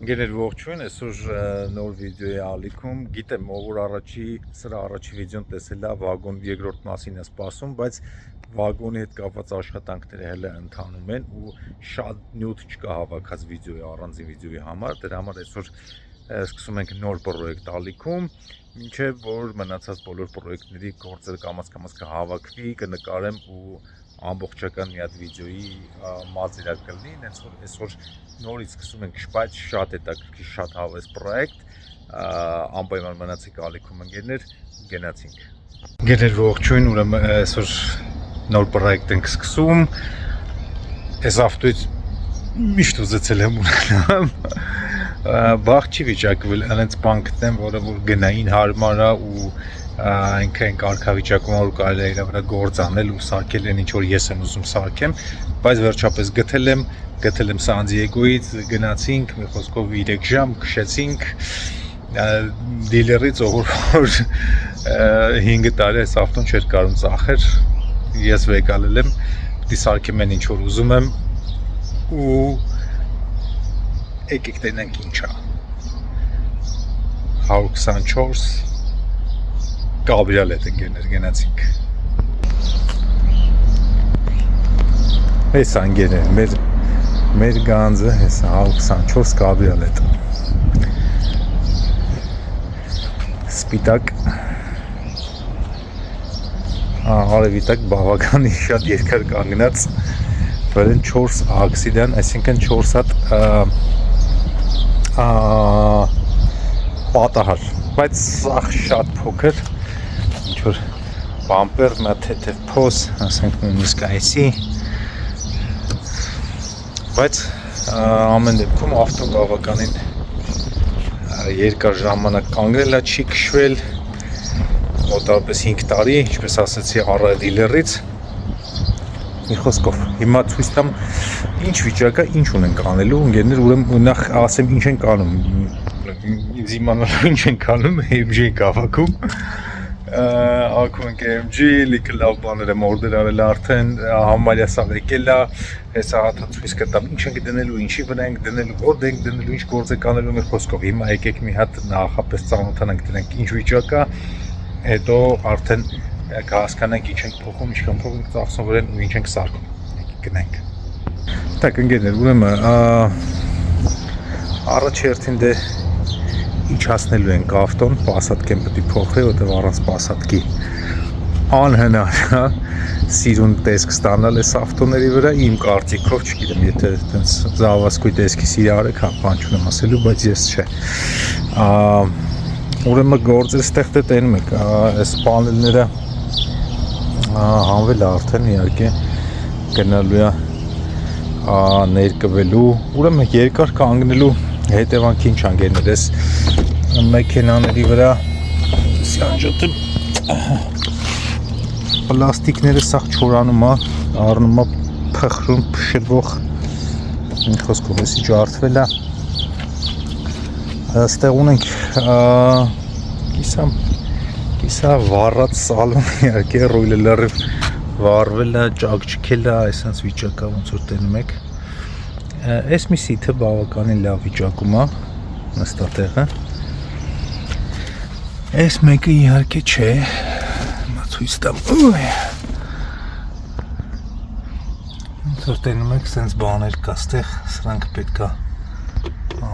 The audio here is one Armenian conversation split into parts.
Գերեր ողջույն, այսօր նոր վիդեոյի ալիքում, գիտեմ ով որ սրա առաջի վիդեոն տեսել է վագոն երկրորդ մասին է սպասում, բայց վագոնի հետ կապված աշխատանքները հələ ընթանում են ու շատ նյութ չկա հավաքած վիդեոյի առանձին վիդեոյի համար, դրա համար այսօր սկսում ենք նոր պրոյեկտ ալիքում, մինչև որ մնացած բոլոր պրոյեկտների գործերը կամաց կհավաքվի, կնկարեմ ու ամբողջական մի հատ վիդեոյի մազիրակ կլինի, հենց որ այսօր նորից սկսում ենք շատ հետաքրքիր, շատ հավես պրոյեկտ, անպայման մնացեք ալիքում ընկերներ, գնացինք։ Ընկերներ ողջույն, ուրեմն այսօր նոր պրոյեկտ ենք սկսում, այս ավտոյից միշտ ուզեցել եմ ունենամ, բախ չի վիճակվել, այնց բան գտնեմ, որը որ գնային հարմար է ու այնքան կարգավիճակում որ կարելի է իր վրա գործ անել ու սարքել են ինչ որ ես եմ ուզում սարքեմ, բայց վերջապես գտել եմ Սան Դիեգոից, գնացինք, մի խոսքով 3 ժամ քշեցինք դիլերից, ով որ 5 տարի այս ավտոն չէր կարում ծախեր, ես վեկալել եմ, պիտի սարքեմ են ինչ որ ուզում եմ ու եկեք տենենք ինչա 124 կաբրիոլետ ընկերներ գնացինք։ Այս ընկերներ մեր գանձը հեսա 124 կաբրիոլետ։ Սպիտակ արևիտակ բավականին շատ երկար կանգնած վրան 4 աքսիդան, այսինքն 4 հատ պատահար, բայց սաղ շատ փոքր ինչ-որ բամպեր, մա թեթև փոս, ասենք նույնիսկ այսի, բայց ամեն դեպքում ավտոն բավականին երկար ժամանակ կանգնել է, չի քշվել, մոտավորապես 5 տարի, ինչպես ասացի, առա դիլերից, մի խոսքով, հիմա ցույց տամ ինչ վիճակ է, ինչ ունենք անելու, ընկերներ, ուրեմն նախ ասեմ ինչ ենք անում, ինձ իմանալու ինչ ենք անում, MG ենք հավաքում, ակում ենք MG, լիքը լավ բաներ եմ օրդեր արել արդեն, համարյա սաղ եկել է, հեսա հատա ցույց կտամ, ինչ ենք դնելու, ինչի վրա ենք դնելու, որտեղ ենք դնելու, ինչ գործ ենք անելու մեր խոսքով, հիմա եկեք մի հատ նախապես ծանոթանանք դրանք ինչ վիճակ է, հետո արդեն կհասկանանք ինչ ենք փոխում, ինչքան փող ենք ծախսում վրան ու ինչ ենք սարքում, եկեք գնանք։ Так, ընկերներ, ուրեմն առաջերտին դե իջացնելու ենք ավտոն, պասատկեն պետք է փոխվի, որտեղ առանց պասատկի անհնար է սիրուն տեսք ստանալ այս ավտոների վրա, իմ կարծիքով, չգիտեմ, եթե այդպես զավասկույ տեսքի սիրար եք, բան չունեմ ասելու, բայց ես չէ։ Ուրեմն գործը ստեղ դե տենում եք, այս պանելները հանվել արդեն իհարկե գնալու է ներկվելու, ուրեմն երկար կանգնելու հետևանքի ինչ անգերներ ես մեքենաների վրա սյանջոտը պլաստիկները սաղ չորանում է, առնում է փխրուն, փշրվող մի խոսքով եսի ջարդվել է այստեղ ունենք կիսա վառած սալոն իհարկե ռույլը լրիվ վառվել է, ճակճկել է, այսպես վիճակա ոնց որ տենում եք Այս մի սիթը բավականին լավ վիճակում է, նստատեղը Այս մեկը իհարկե չէ, մա ցույց տամ Ոնց որ տենում եք, սենց բաներ կա ստեղ, սրանք պետք է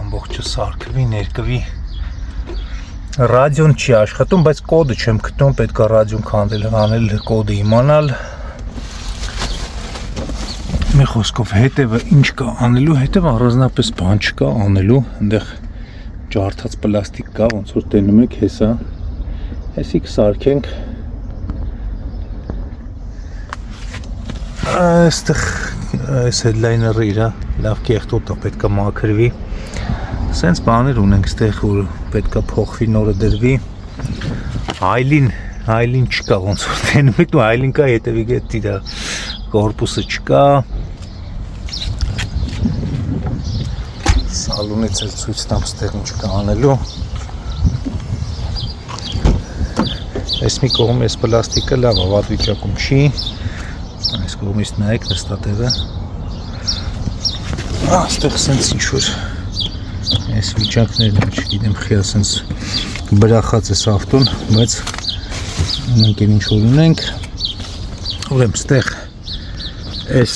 ամբողջը սարքվի, ներկվի Ռադիոն չի աշխատում, բայց կոդը չեմ գտնում, պետք է ռադիոն քանդել, հանել, կոդը իմանալ Մի խոսքով հետևը ինչ կա անելու, հետև առանձնապես բան չկա անելու, այնտեղ ջարդած պլաստիկ կա, ոնց որ տենում եք հեսա, հեսի կսարքենք Այստեղ այս headliner-ը իրա լավ կեղտոտ է, պետք է մաքրվի Սենց բաներ ունենք ստեղ, որ պետք է փոխվի նորը դրվի Հայլին չկա, ոնց որ տենում եք, ու հայլին կա, հետևի գետ իրա կորպուսը չկա Սալոնից էլ ցույց տամ ստեղ ինչ կա անելու Այս մի կողմ այս պլաստիկը լավ ավատ վիճակում չի Այս կողմից նայեք նստատեղը Այստեղ սենց ինչ որ Այս վիճակներն չգիտեմ խի ասենց բրախած է ավտոն, բայց ունենք ինչ որ ունենք։ Ուրեմն ստեղ այս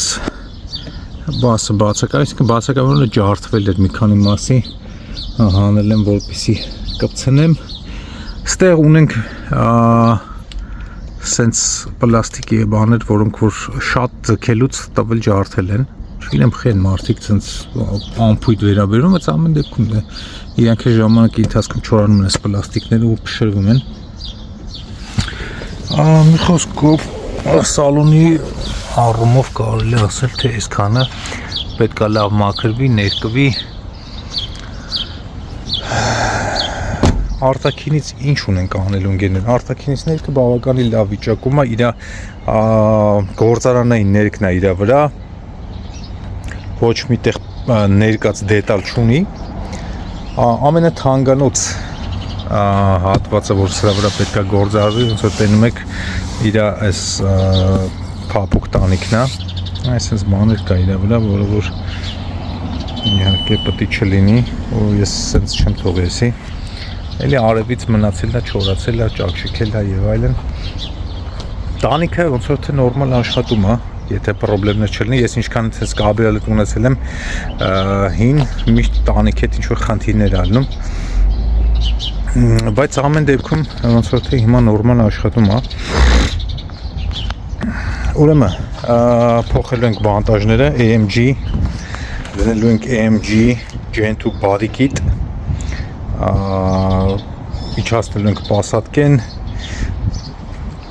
բասը բացակայությունը ջարդվել էր մի քանի մասի, հանել եմ որպեսի կպցնեմ։ Ստեղ ունենք սենց պլաստիկի բաներ, որոնք որ շատ ձգելուց տվել ջարդել են։ Չգիտեմ խեն մարդիկ սենց ամփույթ վերաբերում, բայց ամեն դեպքում դե իրանք ժամանակի ընթացքում չորանում են այս պլաստիկները ու փշրվում են։ Մի խոսքով սալոնի առումով կարելի ասել, թե այսքանը պետք է լավ մաքրվի, ներկվի։ Արտաքինից ինչ ունենք անելու ընկերներ։ Արտաքինից ներկը բավականին լավ վիճակում է, իր գործարանային ներկն է իր վրա։ Ոչ միտեղ ներկած դետալ չունի, ամենաթանկանոց հատվածը, որ սրա վրա պետք է գործարվի, ոնց որ տենում եք իր այս փափուկ տանիքն է, այսպես բաներ կա իր վրա, որը որ իհարկե պետք է չլինի, ու ես սենց չեմ թողեցի, էլի արևից մնացել է, չորացել է, ճաքշիկել է եւ այլն։ Տանիքը ոնց որ թե նորմալ աշխատում է, եթե պրոբլեմներ չլինի, ես ինչքան ցես կաբրիալը ունեցել եմ հին միշտ տանիքի հետ ինչ որ խնդիրներ ալնում, բայց ամեն դեպքում ոնց որ թե հիմա նորմալ աշխատում է։ Ուրեմն փոխելու ենք բանտաժները, AMG դնելու ենք AMG Gen 2 body kit, իջացնելու ենք պասատկեն,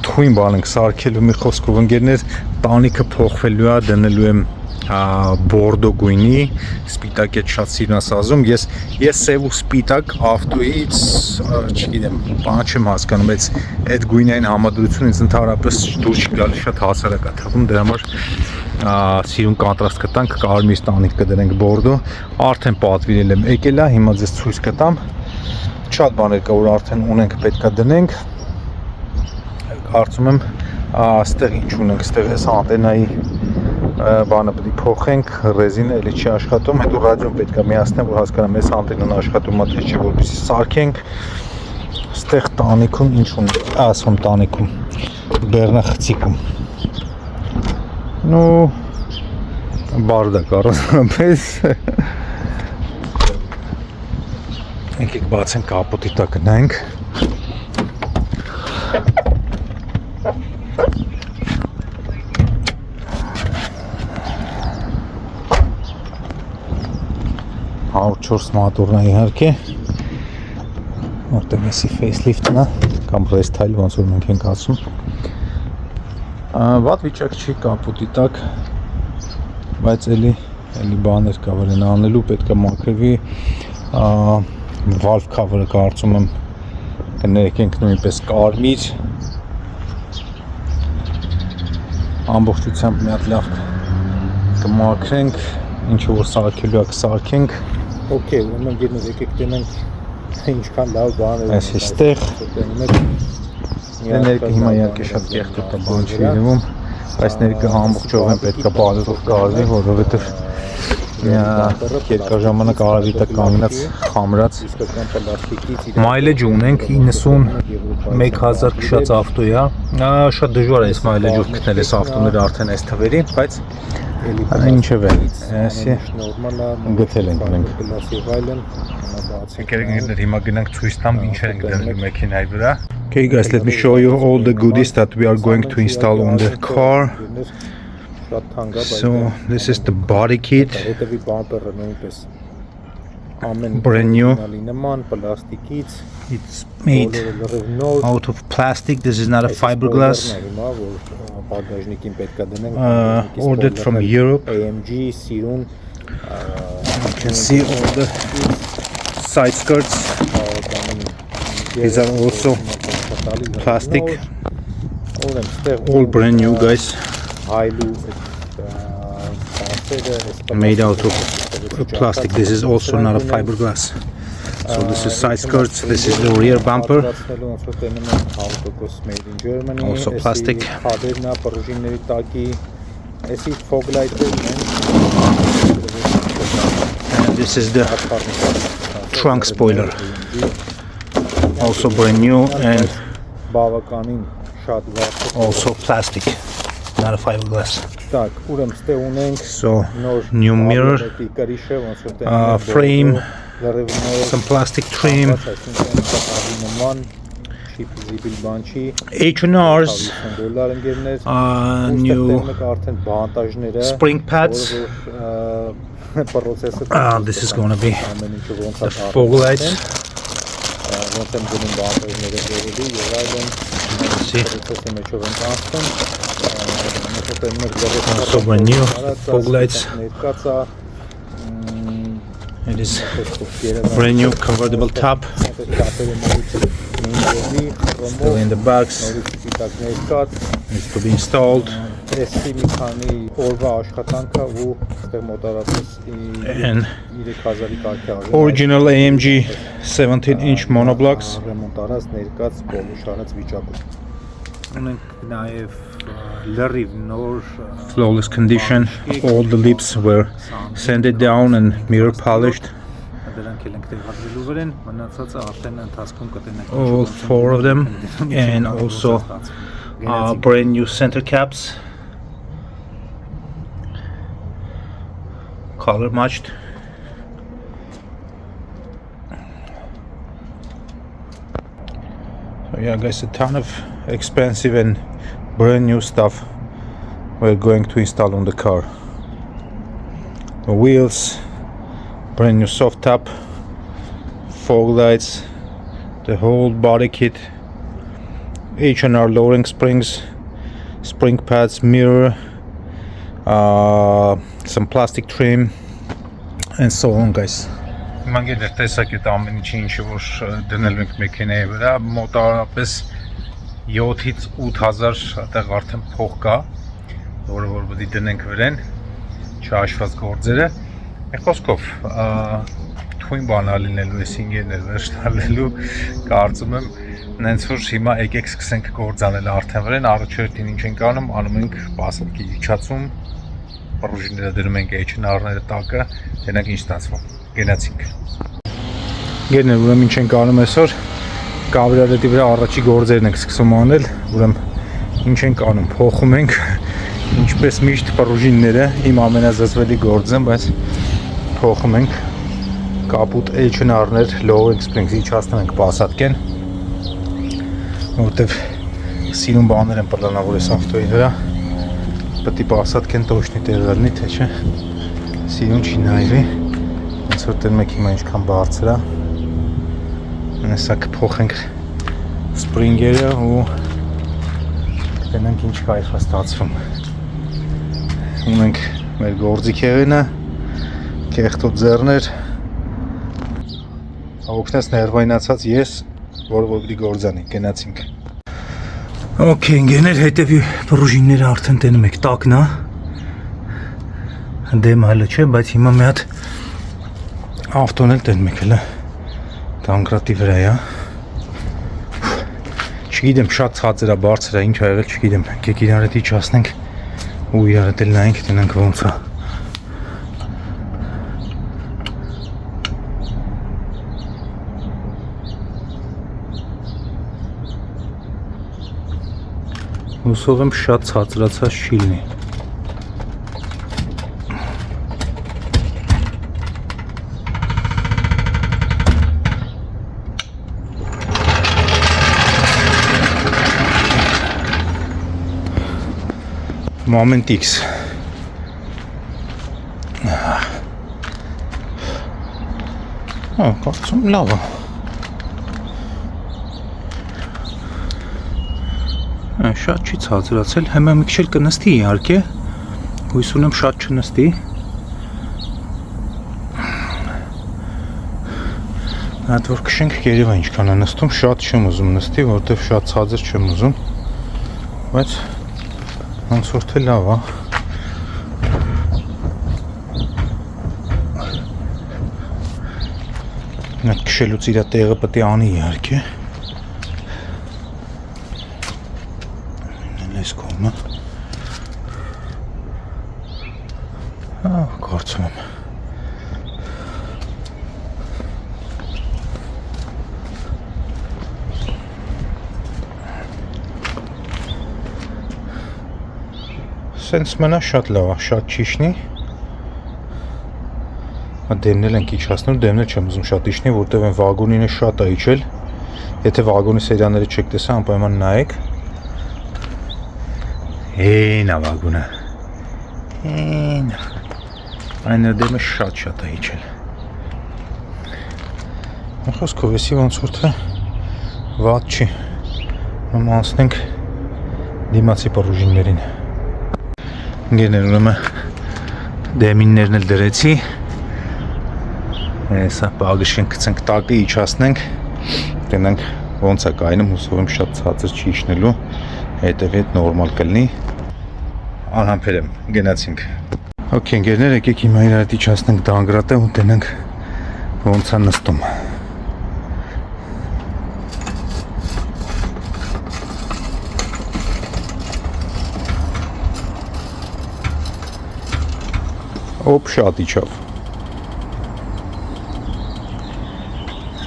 թույն բան ենք սարքելու, մի խոսքով ընկերներ, տանիքը փոխվելու է, դնելու եմ բորդո գույնի, սպիտակ է շատ սիրուն ասազում, ես սև ու սպիտակ ավտոից, չգիտեմ, բան չեմ հասկանում, բայց այդ գույնային համադրությունը ինձ ընդհանրապես դուր չի գալիս, շատ հասարակ է թվում, դրա համար սիրուն կոնտրաստ կտանք, կարմիր տանիք կդնենք բորդո, արդեն պատվիրել եմ եկել է, հիմա ձեզ ցույց կտամ, շատ բաներ կա, որ արդեն ունենք, պետք է դնենք, կարծում եմ, այստեղ ինչ ունենք, այստեղ այս անտենայի բանը պետք է փոխենք, ռեզինը էլի չի աշխատում, հետո ռադիոն պետք է միացնեմ, որ հասկանամ այս անտենան աշխատում է թե չէ, որպեսզի սարքենք։ Այստեղ տանիքում ինչ ունենք, ասում տանիքում, բեռնախցիկում։ Ну, բարդակ առանձնապես։ Եկեք բացենք կապոտի տակ գնանք։ Չորս մատուրն է իհարկե, որտեղ մեսի facelift-ն է, կամ restyle, ոնց որ մենք ենք ասում։ Վատ վիճակ չի կապոտի տակ, բայց էլի բաներ կա վրան անելու, պետք է մաքրվի, valve cover-ը կարծում եմ կներկենք նույնպես կարմիր, ամբողջությամբ մի հատ լավ կմաքրենք, ինչը որ սարքելու է կսարքենք։ Okay, ուրեմն գերնոց եկեք տենենք ինչքան լավ բան է։ Այս էստեղ ներկը հիմա իհարկե շատ կեղտոտ է, բան չի երևում, բայց ներկը ամբողջովին պետք է բալերով կարվի, որովհետև երկար ժամանակ արևի տակ կանգնած խամրած մայլեջ ունենք 91,000 քշած ավտո է, շատ դժվար է այս մայլեջով գտնել այս ավտոները արդեն այս թվերի, բայց ինչև է, գտել ենք մենք։ Եկեք հիմա գնանք ցույց տամ ինչեր ենք դնել մեքենայի վրա։ Okay guys, let me show you all the goodies that we are going to install on the car. So this is the body kit. Brand new. It's made out of plastic. This is not a fiberglass. Ordered from Europe. You can see all the side skirts. These are also plastic. All brand new, guys. Made out of plastic. This is also not a fiberglass. So this is side skirts, this is the rear bumper, also plastic. And this is the trunk spoiler. Also brand new and բավականին շատ վառ also plastic, not a fiberglass. Так, ուրեմն ստե ունենք So նոր new mirror, կրիշը ոնց որ տեղ frame, լրիվ some plastic trim, նման շիպզիբիլ բան չի H&R's, $50 ընկերներ new արդեն բանտաժները spring pads. This is going to be the fog lights. ոնց են գնում բանտաժները դերելի եւ այլն process-ի մեջով են անցնում also brand new fog lights. ներկացա It is brand new convertible top. Still in the box. Needs to be installed. And original AMG 17-inch monoblocks. Flawless condition. All the lips were sanded down and mirror polished. All four of them, and also brand new center caps, color matched. So yeah guys, a ton of expensive and brand new stuff we're going to install on the car. The wheels, brand new soft top, fog lights, the whole body kit, H&R lowering springs, spring pads, mirror, some plastic trim, and so on guys. Մանգեր տեսակ այդ ամեն ինչը որ դնել ենք մեքենայի վրա, մոտավորապես 7-ից 8000 այդտեղ արդեն փող կա, որը որ պետք է դնենք վրան, չհաշված գործերը։ Մի խոսքով, թույն բան ալինելու էս ինգեներ վերջնալելու, կարծում եմ, նենց որ հիմա եկեք սկսենք գործանել արդեն վրան, առաջորդին ինչ ենք անում ենք բասատքի իջացում, պրուժինները դնում ենք H&R-ները տակը, դենանք ինչ ստացվում։ Գնացինք։ Գերներ, ուրեմն ինչ ենք անում այսօր, կավրիարետի վրա առաջի գործերն ենք սկսում անել, ուրեմն ինչ ենք անում, փոխում ենք, ինչպես միշտ պրուժինները, իմ ամենազզվելի գործը, բայց փոխում ենք կապուտ H&R-ներ, lowering springs-ի իջացնում ենք բասատկեն, որտև սիրուն բաներ են պլանավոր այս ավտոյի վրա, պետք է բասատկեն տոշնի տեղ ելնի, թե չէ, սիրուն չի նայվի, հենց որ տեն մեկ հիմա ինչքան բարձր է, հեսա կփոխենք սպրինգերը ու կտենենք ինչ կայֆ է ստացվում։ Ունենք մեր գործիքեղենը, կեղտոտ ձեռներ, օգնես ներվայնացած ես, որը որ պիտի գործանի, գնացինք։ Okay, ընկերներ, հետևի պրուժինները արդեն տենում եք տակն է, դեմ հալը չէ, բայց հիմա մի հատ ավտոն էլ տենում եք հլը տանկրատի վրա է, չգիտեմ շատ ցածր է, բարձր է, ինչ ա եղել չգիտեմ, եկեք իրար հետ իջացնենք ու իրար հետ էլ նայենք, տենանք ոնց է։ Հուսով եմ շատ ցածրացած չի լինի։ Moment X։ Կարծում լավ է։ Շատ չի ցածրացել, հիմա մի քիչ կնստի իհարկե, հույս ունեմ շատ չնստի։ Այդ որ քշենք երևա ինչքան է նստում, շատ չեմ ուզում նստի, որովհետև շատ ցածր չեմ ուզում, բայց ոնց որ թե լավ է։ Նա քշելուց իր տեղը պետք է անի իհարկե։ Կարծում եմ սենց մնա շատ լավ է, շատ ճիշտնի։ Դեմնել ենք իջացնում, դեմնել չեմ ուզում շատ իջնի, որտեղ այն վագոնինը շատ է իջել։ Եթե վագոնի սերիաները չեք տեսա, անպայման նայեք։ Էն է վագոնը։ Էն։ Այն դեմը շատ է իջել։ Խոսքով էսի ոնց որ թե վատ չի։ Ում անցնենք դիմացի պրուժիններին։ Գերներ ուրեմն դեմիններն էլ դրեցի։ Հեսա պագշեն գցենք տակը իջացնենք, գնանք ոնց է կայնում, հուսով եմ շատ ցածր չի իջնելու, հետևի հետ նորմալ կլինի։ Անհամբեր եմ, գնացինք։ Okay, ընկերներ, եկեք հիմա իրար հետ իջացնենք դանգրատը ու տենանք ոնց է նստում։ Օպ շատ իջավ։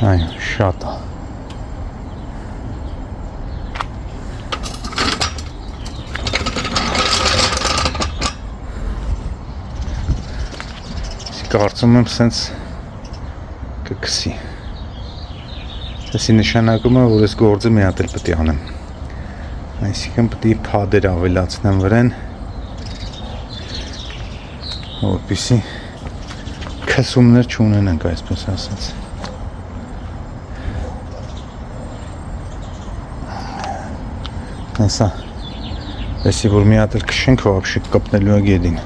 Այո, շատ է։ Կարծում եմ սենց կգսի։ Դեսի նշանակում է, որ ես գործը մի հատ էլ պետք է անեմ։ Այսինքն պետք է փադեր ավելացնեմ վրան, որպեսզի քսումներ չունենանք, այսպես ասած։ Հեսա, если որ մի հատ էլ քշենք, вообще կպնելու է գեդին։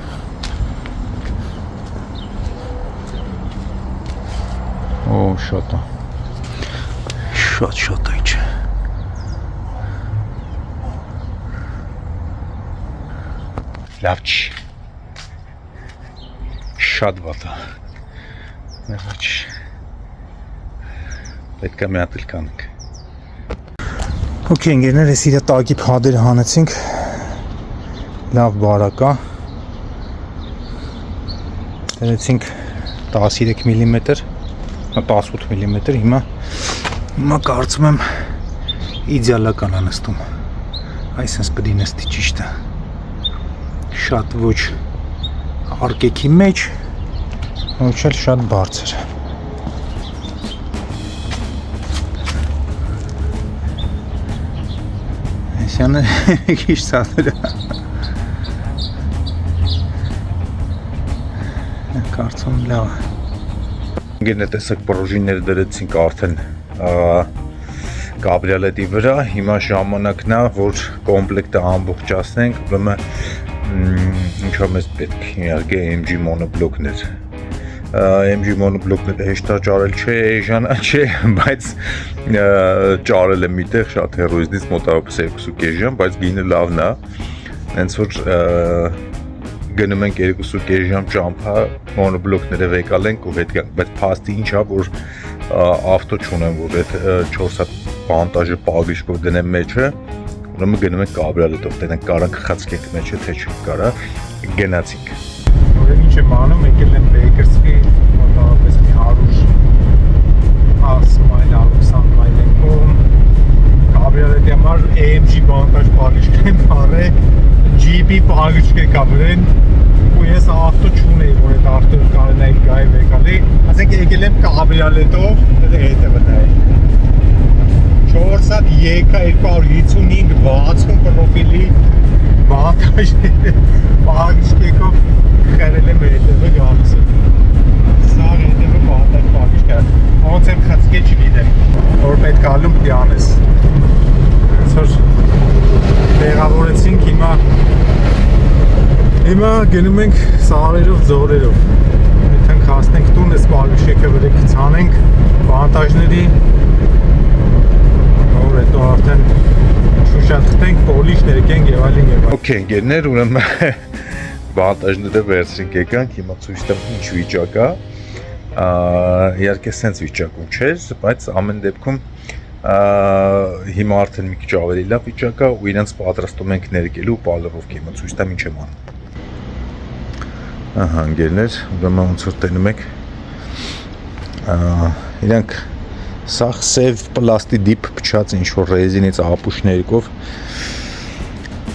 Օ, շատ է։ Շատ է իջ։ Լավ չի։ Շատ վատ է։ Նեղաչ։ Պետք է մի հատ էլ կանենք։ Okay, ընկերներ, ես իր տակի փադերը հանեցինք, լավ բարակ է, դրեցինք 13 մմ, 18 մմ, հիմա կարծում եմ իդեալական է նստում, այսպես պետք է նստի ճիշտ է, շատ ոչ արկեքի մեջ, ոչ էլ շատ բարձր։ Այսյանը քիչ ցածր է։ Կարծում լավ է։ Գենե տեսակ պրոժինները դրեցինք արդեն կաբրիոլետի վրա, հիմա ժամանակն է, որ կոմպլեկտը ամբողջացնենք, ուրեմն ինչա մեզ պետք է իհարկե MG մոնոբլոկներ։ MG մոնոբլոկները հեշտ ճարել չէ, էժանա չէ, բայց ճարել եմ միտեղ շատ հեռուստից մոտավորապես 2.5 ժամ, բայց գինը լավն է։ Հենց որ գնում ենք 2.5 ժամ ճամփա մոնոբլոկները վեկալենք ու հետ գանք, բայց փաստի ինչ է, որ ավտո չունեմ, որ այդ 4 հատ բանտաժը պագիշկով դնեմ մեջը, ուրեմն գնում ենք կաբրիոլետով, տենենք կարանք խցկենք մեջը, թե չի կարա, գնացինք։ Ուրեմն ինչ եմ անում, եկել եմ Bakersfield, մոտավորապես մի 100 մայլ, 120 մայլ եմ կողմ, կաբրիոլետի համար AMG բանտաժ պագիշկ եմ առել, GP պագիշկ եկա վրեն, ու ես ավտո չունեի, որ այդ արդեն կարենայի գայ վեկալի, ասենք եկել եմ կաբրիոլետով, հետևը նայ։ 4 հատ եկա 255-60 պրոֆիլի բանտաժ պագիշկով խերել եմ հետևը գալիս է։ Սա հետևը բանտաժ պագիշկ է։ Ոնց եմ խցկե չգիտեմ, որ պետք ալում պիտի անես։ Հենց որ տեղավորեցինք հիմա գնում ենք սարերով, ձորերով։ Եթե հասնենք տուն, այս պագիշկը վրա գցանենք բանտաժների, որ հետո արդեն շուշաթխտենք, պոլիշ ներկենք եւ այլն եւ այլն։ Okay, ընկերներ, ուրեմն բանտաժները վերցրինք եկանք, հիմա ցույց տամ ինչ վիճակ է։ Իհարկե սենց վիճակում չէր, բայց ամեն դեպքում հիմա արդեն մի քիչ ավելի լավ վիճակ է ու իրենց պատրաստում ենք ներկելու պալրովք, հիմա ցույց տամ ինչ եմ անում։ Ահա, ընկերներ, ուրեմն ոնց որ տենում եք։ Իրանք սաղ սև պլաստի դիպ փչած ինչ որ ռեզինից ապուշներով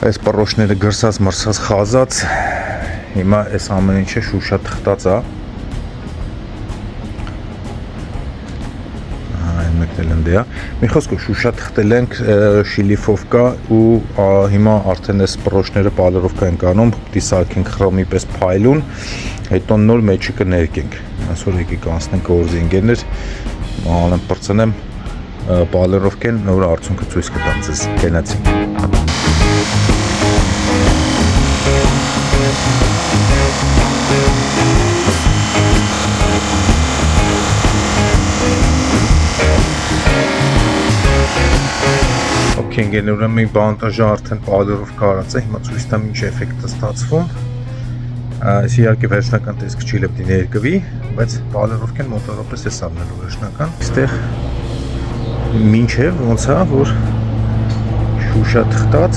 Այս պռոշները գրսած, մրսած, խազած, հիմա այս ամեն ինչը շուշա թղթած է։ Այն մեկնել են դեա։ Մի խոսքով շուշա թղթել ենք շիլիֆովկա ու հիմա արդեն այս պռոշները պալերովկա ենք անում, պիտի սարքենք խրոմի պես փայլուն, հետո նոր մեջը կներկենք։ Այսօր եկեք անցնենք գործի ընկերներ, անեմ պրծնեմ պալերովկեն նոր արդյունքը ցույց կտամ ձեզ։ Գնացինք։ Ընկերներ, ուրեմն մի բանտաժը արդեն պալերովկա արած է, հիմա ցույց տամ ինչ էֆեկտ է ստացվում։ Այս իհարկե վերջնական տեսքը չի լեփտի ներկվի, բայց պալերովկեն մոտորապես է սառնելու վերջնական։ Այստեղ մինչև ոնց է, որ շուշա թղթած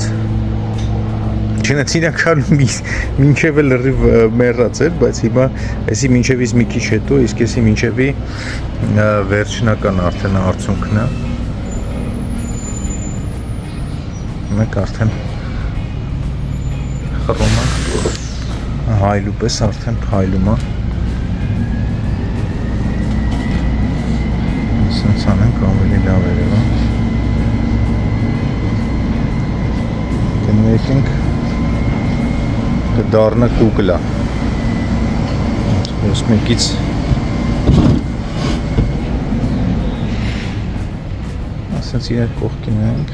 Չնայած մինչև լրիվ մեռած էր, բայց հիմա այսի մինչևից մի քիչ հետո, իսկ էսի մինչևի վերջնական արդեն արդյունքն է։ Մենք արդեն խռոմը հայլու պես արդեն փայլում է։ Սենց անենք ավելի լավ երևա։ Կներկենք կդառնա կուկլա։ Ես մեկից ասենց իրար կողքին ենք։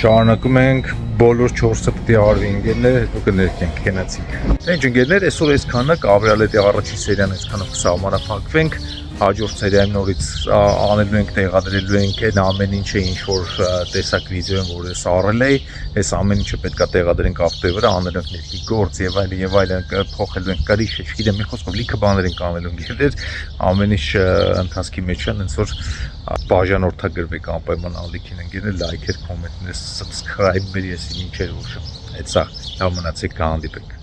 Շարունակում ենք բոլոր 4-ը պիտի արվի ընկերներ, հետո կներկենք, գնացինք։ Ինչ ընկերներ, այսօր այսքանը կավրալ է առաջին սերիան այսքանով կսահմանափակվենք, հաջորդ սերիայում նորից անելու ենք, տեղադրելու ենք այն ամեն ինչը, ինչ որ տեսակ վիդեոն, որ ես առել էի, այս ամեն ինչը պետք է տեղադրենք ավտոյի վրա, անելու ենք ներքի գործ եւ այլն, փոխելու ենք կարիք, չգիտեմ, մի խոսքով լիքը բաներ ենք անելու ընկերներ, ամեն ինչ ընթացքի մեջ է, հենց որ բաժանորդագրվեք անպայման ալիքին ընկերներ, լայքեր, կոմենտներ, subscribe-եր, եսի ինչեր ուշը։ Այդ սա, լավ մնացեք, կհանդիպենք։